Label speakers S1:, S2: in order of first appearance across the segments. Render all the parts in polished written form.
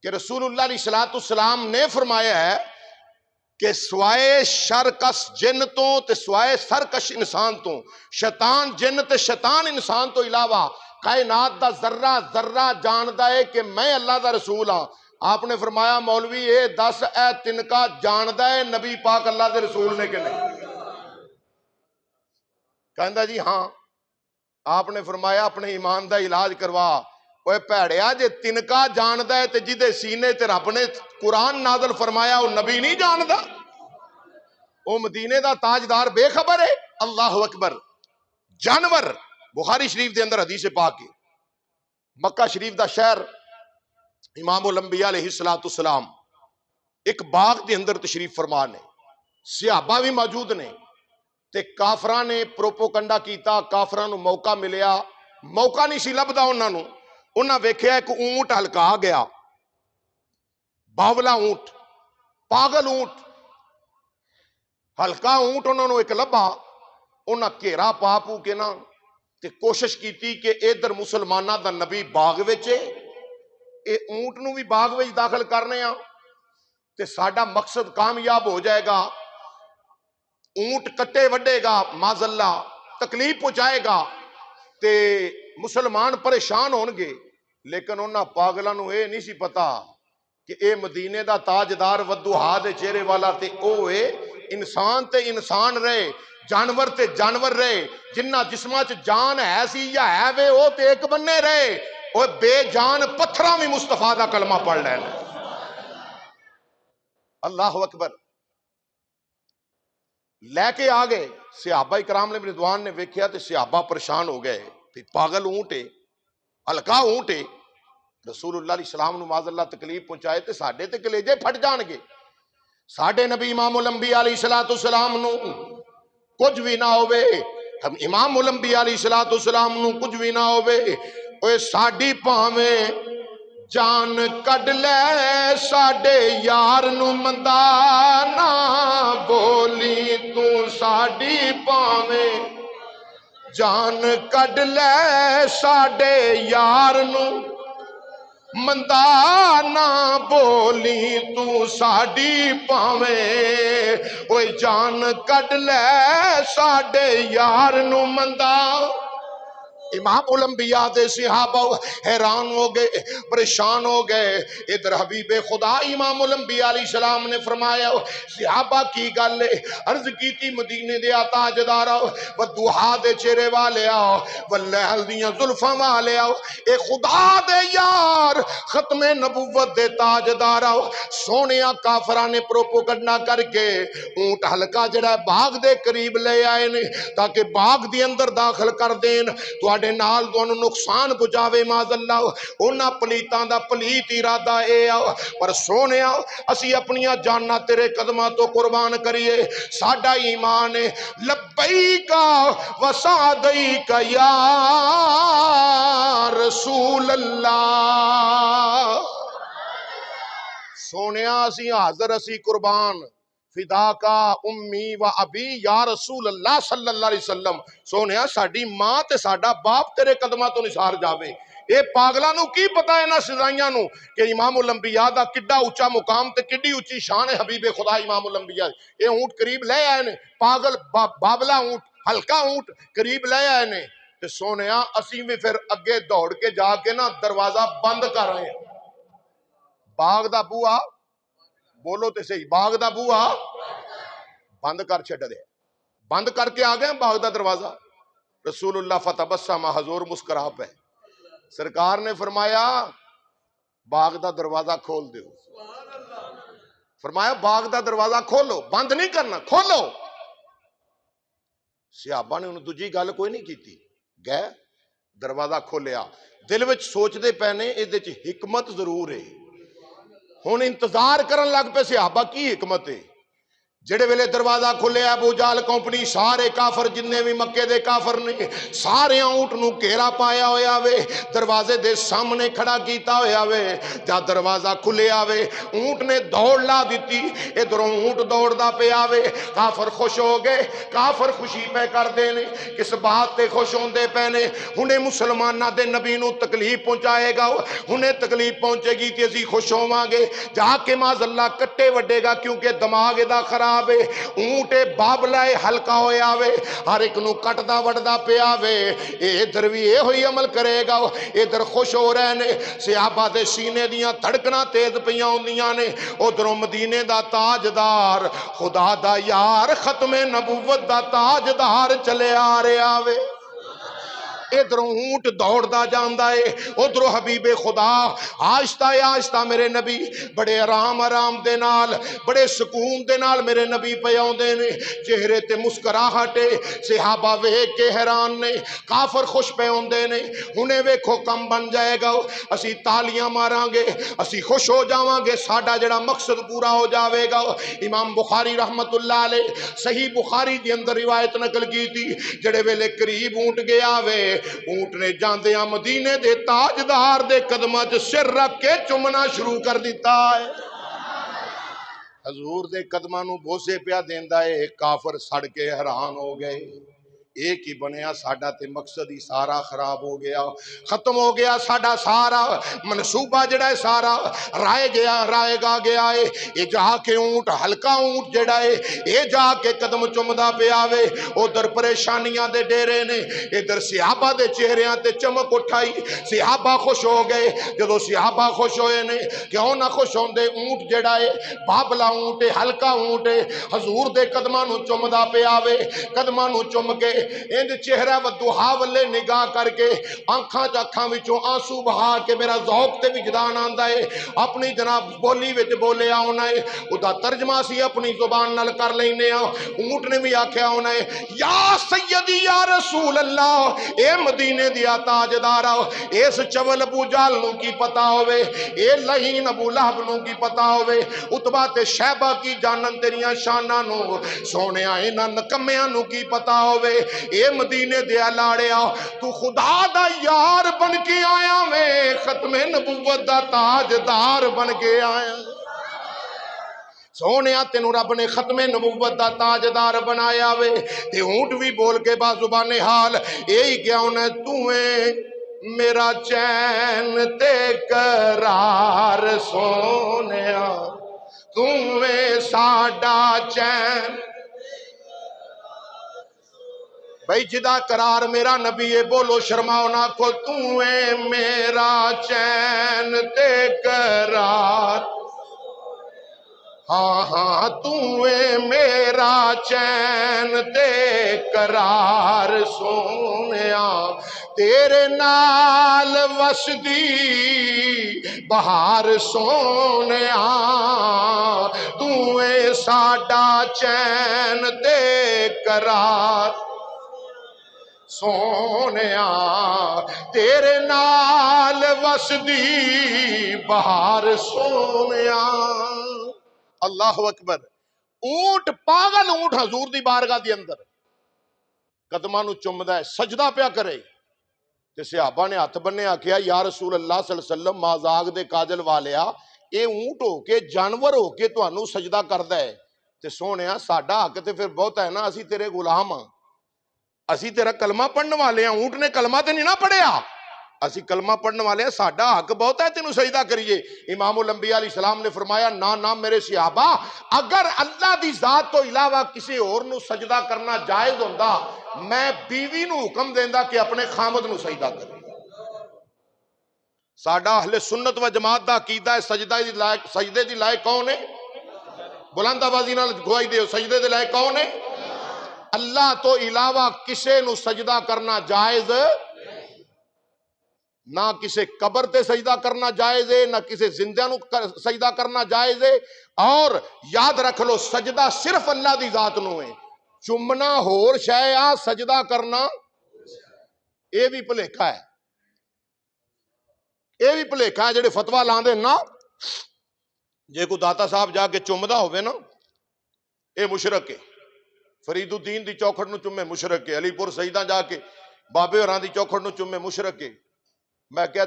S1: کہ رسول اللہ علیہ السلام نے فرمایا ہے کہ سوائے شرکش جن تو تے سوائے سرکش انسان تو شیطان جن تے شیطان انسان تو علاوہ کائنات دا ذرہ ذرہ جاندا ہے کہ میں اللہ دا رسول ہاں. آپ نے فرمایا مولوی اے دس اے تنکا جاندا ہے نبی پاک اللہ دے رسول نے کہ نہیں؟ کہندا جی ہاں. آپ نے فرمایا اپنے ایمان دا علاج کروا. اوے پیڑیا جے تنکا جاندا ہے تے جدے سینے تے رب نے قرآن نازل فرمایا وہ نبی نہیں جاندا؟ وہ مدینے دا تاجدار بے خبر ہے؟ اللہ اکبر. جانور بخاری شریف دے اندر حدیث پاک ہے. مکہ شریف دا شہر امام الانبیاء علیہ السلام ایک باغ دے اندر تشریف فرما نے. صحابہ بھی موجود نے تے کافراں نے پروپوکنڈا کیتا. کافراں نو موقع ملیا, موقع نہیں سی لبدا انہاں نو. انہاں ویکھیا ایک اونٹ ہلکا گیا, باولا اونٹ, پاگل اونٹ, ہلکا اونٹ انہوں نے ایک لبا. انہاں گھیرا پا پو کے نا تے کوشش کیتی کہ ادھر مسلمانہ دا نبی باغ وچے اے اونٹ نو بھی باغ وچ داخل کرنے ہاں تے ساڈا مقصد کامیاب ہو جائے گا. اونٹ کٹے وڈے گا, معاذ اللہ تکلیف پہنچائے گا تے مسلمان پریشان ہون گے. لیکن انہاں پاگلاں نو اے نہیں سی پتا کہ اے مدینے دا تاجدار ودوہا دے چہرے والا تے او اے انسان تے انسان رہے, جانور تے جانور رہے. جنہ جسماں چ جان ہے سی یا ہے وے او تے ایک بننے رہے. او بے جان پتھراں بھی مصطفیٰ دا کلمہ پڑھ لین. اللہ اکبر. لے کے آ گئے. صحابہ کرام علیہ رضوان نے ویکھیا تے صحابہ پریشان ہو گئے. پاگل اونٹ ہے, ہلکا اونٹ ہے, رسول اللہ علیہ السلام نو معاذ اللہ تکلیف پہنچائے تے ساڈے تے کلیجے پھٹ جان گے. ساڈے نبی امام الانبیاء علیہ السلام نو کچھ بھی نہ ہوئے, ہم امام الانبیاء علیہ السلام نو کچھ بھی نہ ہوئے. اوے ساڈی پاویں جان کڈ لے ساڈے یار نو مندا نہ بولی تو. ساڈی پاویں جان کڈ لے ساڈے یار نو مندا نہ بولی تو. ساڈی پاویں اوے جان کڈ لے ساڈے یار نو مندا. امام الانبیاء دے صحابہ حیران ہو گئے, پریشان ہو گئے. ادھر حبیب خدا امام الانبیاء علیہ السلام نے فرمایا صحابہ کی گل ہے؟ عرض کی تھی مدینے دے تاجدارا ودوہا دے چہرے والے آؤ, واللیل دیاں زلفاں والے آؤ, اے خدا دے یار ختم نبوت دے تاجدارا سونیا کافراں نے پروپوگنڈا کر کے اونٹ ہلکا جڑا باغ دے قریب لے آئے نے تاکہ باغ دی اندر داخل کر دین. تواڈے نال تانوں نقصان پہنچاوے معاذ اللہ. انہاں پلیتاں دا پلیت ارادہ اے آ پر سونیا اسی اپنیاں جاناں تیرے قدماں تو قربان کریے. ساڈا ایمان ہے لبیک و سعدیک یا رسول اللہ. سونیا اسی حاضر اسی قربان فدا کا امی و ابی یا رسول اللہ صلی اللہ علیہ وسلم. سونیا ساڈی ماں تے ساڈا باپ تیرے قدماں تو نثار جاوے. اے پاگلاں نو کی پتا ہے نا سزائیاں نو کہ امام الانبیاء دا کڈا اونچا مقام تے کڈی اونچی شان ہے حبیب خدا امام الانبیاء. اے اونٹ قریب لے آئے نے, پاگل بابلا اونٹ, ہلکا اونٹ قریب لے آئے نے. تے سونیا اسی بھی پھر اگے دوڑ کے جا کے نا دروازہ بند کر رہے ہیں. باغ دا بوہا بولو تے صحیح, باغ دا بوہا بند کر چھڈ دے. بند کر کے آ گئے باغ دا دروازہ. رسول اللہ فتبسم حضور مسکرا پے. سرکار نے فرمایا باغ دا دروازہ کھول دیو. فرمایا باغ دا دروازہ کھولو, بند نہیں کرنا, کھولو. صحابہ نے انہوں دوجی گل کوئی نہیں کیتی, گئے دروازہ کھولیا. دل وچ سوچ دے پے نے اے دے چ حکمت ضرور ہے. ہن انتظار کرن لگ پے صحابہ کی حکمت ہے. جڑے ویلے دروازہ کھلے ابو جال کمپنی سارے کافر جننے بھی مکے دے کافر نے سارے اونٹ نو گھیرا پایا ہویا وے دروازے دے سامنے کھڑا کیتا ہویا وے جا دروازہ کھلے آوے اونٹ نے دوڑ لا دیتی ادھروں اونٹ دوڑ دا پہ آوے کافر خوش ہو گئے کافر خوشی پہ کر دینے کس بات تے خوش ہوندے پہنے انہیں مسلمانہ دے نبی نو تکلیف پہنچائے گا انہیں تکلیف پہنچے گی تے اسی خوش ہوں گے جا کے ماذ اللہ کٹے وڈے گا کیونکہ دماغ دا خراب اونٹے بابلائے ہلکا ہویا وے ہر ایک نو کٹدا وڑدا پیا وے ادھر بھی یہ ہوئی عمل کرے گا ادھر خوش ہو رہے نے صحابہ دے سینے دیاں دھڑکنا تیز پیاں ہوندیاں نے ادھروں مدینے دا تاجدار خدا دا یار ختم نبوت دا تاجدار چلے آ رہا وے ادھر اونٹ دوڑ دا جاندہ ہے ادھر حبیب خدا آہستہ آہستہ میرے نبی بڑے آرام دے نال بڑے سکون دے نال میرے نبی پیاؤں دے نے چہرے تے مسکراہٹے صحابہ ویکھ کے حیران نے کافر خوش پیاؤں دے نے انہیں ویکھو کم بن جائے گا اسی تالیاں ماراں گے اسی خوش ہو جاواں گے ساڈا جڑا مقصد پورا ہو جاوے گا امام بخاری رحمت اللہ علیہ صحیح بخاری دی اندر روایت نقل کی تھی جڑے ویلے قریب اونٹ گیا وے اونٹ نے جاندیاں مدینے دے تاجدار دے قدمہ چ سر رکھ کے چمنا شروع کر دیتا ہے حضور دے قدمہ نو بوسے پیا دیندا ہے کافر سڑ کے حیران ہو گئے ایک ہی بنیا ساڈا تے مقصد ہی سارا خراب ہو گیا ختم ہو گیا ساڈا سارا منصوبہ جڑا ہے سارا رائے گا گیا ہے یہ جا کے اونٹ ہلکا اونٹ جڑا ہے یہ جا کے قدم چمدا پہ آوے ادھر پریشانیاں دے ڈیرے نے ادھر صحابہ دے چہریاں تے چمک اٹھائی صحابہ خوش ہو گئے جدو صحابہ خوش ہوئے نے کیوں نہ خوش ہوندے اونٹ جڑا ہے بابلا اونٹ ہلکا اونٹ حضور دے قدماں نو چمدا پہ آوے قدماں نو چم کے اند چہرہ و دوہا والے نگاہ کر کے آنکھاں چاکھاں وچوں آنسو بہا کے میرا ذوق تے وجدان آندا ہے اپنی جناب بولی وچ بولے آنا ہے ادا ترجمہ سی اپنی زبان نال کر لینے اونٹ نے بھی آکھیا ہونا ہے یا سیدی یا رسول اللہ اے مدینے دیا تاجدارا اس چول ابو جال نو کی پتا ہوئے اے لہین ابو لہب نو کی پتا ہوئے اتبا تے شہبہ کی جانن تیریاں شانہ نو سونے آئے نا نکمیاں نو کی پتا ہوئے اے مدینے دیا لاڑیا تو خدا دا یار بن کے آیا میں ختم نبوت دا تاجدار بن کے آیا سونے تینوں رب نے ختم نبوت دا تاجدار بنایا وے تے اونٹ بھی بول کے با زبان حال یہی کیا انہیں تویں میرا چین تے قرار سونیا تویں ساڈا چین بھائی جدا قرار میرا نبی ہے بولو شرماؤ نہ کو تویں میرا چین تے قرار ہاں ہاں تویں میرا چین تے قرار سونیا تیرے نال وسدی بہار سونیا تویں ساڈا چین تے قرار سونیا تیرے نال وسدی بہار سونیا اللہ اکبر اونٹ پاگل اونٹ حضور دی بارگاہ دی اندر قدماں نو چمدا ہے سجدہ پیا کرے تے صحابہ نے ہاتھ بننے آکھیا یا رسول اللہ صلی اللہ علیہ وسلم مازاغ دے کاجل والیا اے اونٹ ہو کے جانور ہو کے تانوں سجدہ کردا ہے تے سونیا ساڈا حق تے پھر بہت ہے نا اسی تیرے غلام ہاں اسی تیرا کلمہ پڑھنے والے ہیں اونٹ نے کلمہ تے نہیں نہ پڑھیا اسی کلمہ پڑھنے والے ہیں ساڈا حق بہت ہے تینوں سجدہ کریے امام الانبیاء علیہ السلام نے فرمایا نا میرے صحابہ اگر اللہ دی ذات تو علاوہ کسی اور نو سجدہ کرنا جائز ہوندا میں بیوی نو حکم دیندا کہ اپنے خامد نو سجدہ کرے ساڈا اہل سنت و جماعت دا عقیدہ ہے سجدے دی لائق کون ہے بلند آوازی نال گواہی دیو سجدے دے لائق کون ہے اللہ تو علاوہ کسے نو سجدہ کرنا جائز نہ کسی قبر تے سجدہ کرنا جائز ہے نہ کسی زندہ نو سجدہ کرنا جائز ہے اور یاد رکھ لو سجدہ صرف اللہ دی ذات نو ہے چمنا ہور شے آ سجدہ کرنا اے بھی بھلیکا ہے اے بھی بھلیکا ہے جڑے فتویٰ لاندے نا جے کو داتا صاحب جا کے چمدا ہوئے نا یہ مشرک ہے. فرید الدین دی چوکھٹ نو چومے مشرک ہے. علی پور سجدہ جا کے بابے ہوراں دی چوکھٹ نو چومے مشرک ہے. میں کہا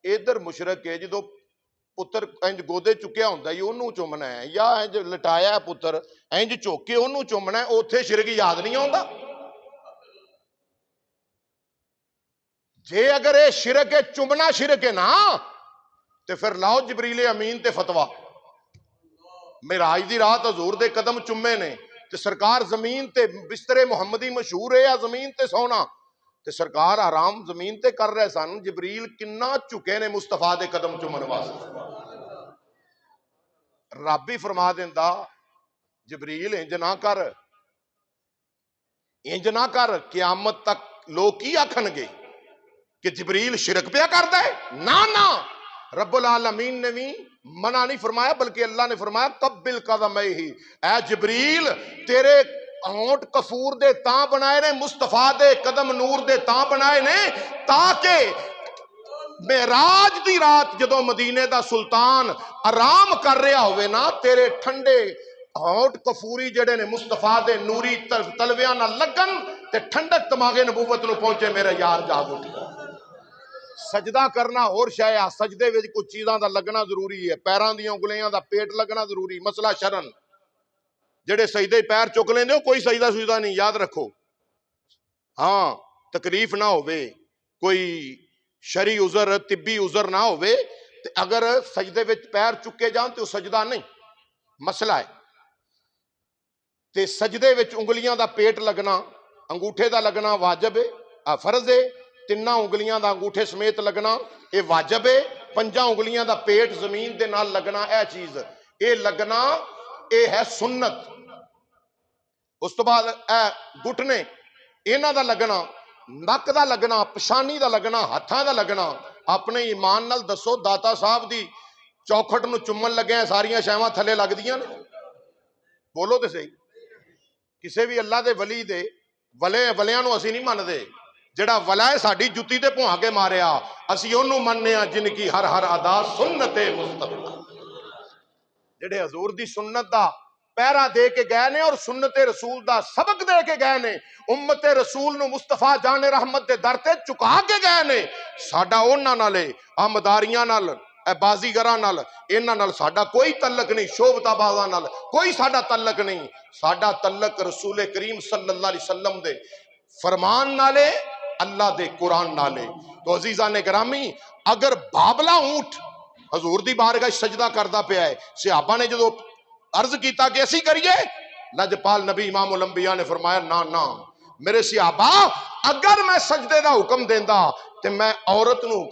S1: ادھر مشرک ہے جدو پتر انج گودے چکیا ہوندا ہے اونوں چومنا ہے, یا انج لٹایا ہے پتر انج چوک کے اونوں چومنا ہے, اوتھے شرک یاد نہیں آوندا. جے اگر یہ شرک ہے, چومنا شرک ہے نا, تے پھر لاؤ جبریل امین تے فتوا. معراج دی رات حضور دے قدم چومے نے تے سرکار زمین تے بستر محمدی مشہور ہے یا زمین تے سونا, تے سرکار آرام زمین تے کر رہے سن, جبریل کنا چکے نے مصطفیٰ دے قدم چومن واسطے. رب ہی فرما دیندا جبریل انج نہ کر, انج نہ کر, قیامت تک لوگ کی آکھن گے کہ جبریل شرک پیا کردا ہے. نا رب العالمین نے بھی منع نہیں فرمایا, بلکہ اللہ نے فرمایا قبل قدمیہ, اے جبریل تیرے ہونٹ کفور دے تاں بنائے نے, مصطفیٰ دے قدم نور دے تاں بنائے نے تاکہ معراج دی رات جدو مدینے دا سلطان آرام کر رہا ہوئے نا, تیرے ٹھنڈے ہونٹ کفوری جڑے نے مصطفیٰ دے نوری تلویاں نہ لگن تے ٹھنڈک دماغے نبوت نو پہنچے, میرا یار جاگ اٹھیا. سجدہ کرنا اور شایا, سجدے وچ کچھ چیزاں دا لگنا ضروری ہے, پیراں دیاں انگلیاں دا پیٹ لگنا ضروری. مسئلہ شرن جڑے سجدے پیر چک لیندے ہو, کوئی سجدہ سجدہ نہیں, یاد رکھو. ہاں تکلیف نہ ہوئے, کوئی شرعی عذر طبی عذر نہ ہوئے, تے اگر سجدے وچ پیر چکے جان تے وہ سجدہ نہیں, مسئلہ ہے. تے سجدے وچ انگلیاں دا پیٹ لگنا, انگوٹھے دا لگنا واجب ہے, فرض ہے. تیناں انگلیاں دا انگوٹھے سمیت لگنا اے واجب ہے. پنجاں انگلیاں دا پیٹ زمین دے نال لگنا اے چیز اے لگنا اے ہے سنت. اس تو بعد اے گھٹنے انہاں دا لگنا, نک دا لگنا, پشانی دا لگنا, ہتھاں دا لگنا. اپنے ایمان نال دسو داتا صاحب دی چوکھٹ نو چومن لگے ہیں ساریاں شیواں تھلے لگ دیاں نے؟ بولو تے صحیح. کسے بھی اللہ دے ولی دے ولیاں نو اسی نہیں مندے, جڑا ولا ہے ساڈی جُتی تے پھوا کے ماریا, اسی اونوں مننے ہاں جن کی ہر ہر ادا سنت مصطفیٰ, جڑے حضور دی سنت دا پیرا دے کے گئے نے اور سنت رسول دا سبق دے کے گئے نے, امت رسول نو مصطفیٰ جان رحمت دے در تے چکا کے گئے نے. ساڈا انہاں نال آمداریاں نال بازیگراں نال انہاں نال ساڈا کوئی تعلق نہیں, شوبتا بازاں نال کوئی ساڈا تعلق نہیں. ساڈا تعلق رسول کریم صلی اللہ علیہ وسلم دے فرمان نالے, اللہ دے قرآن نالے. تو عزیزان گرامی, اگر بابلا اونٹ حضور دی بارگاہ سجدہ کردہ پہ آئے, صحابہ نے جدو عرض کیتا کہ ایسی کریے, لجپال نبی امام الانبیاء نے فرمایا نا میرے صحابہ, اگر میں سجدے دا حکم دیندا تے میں عورت نو حکم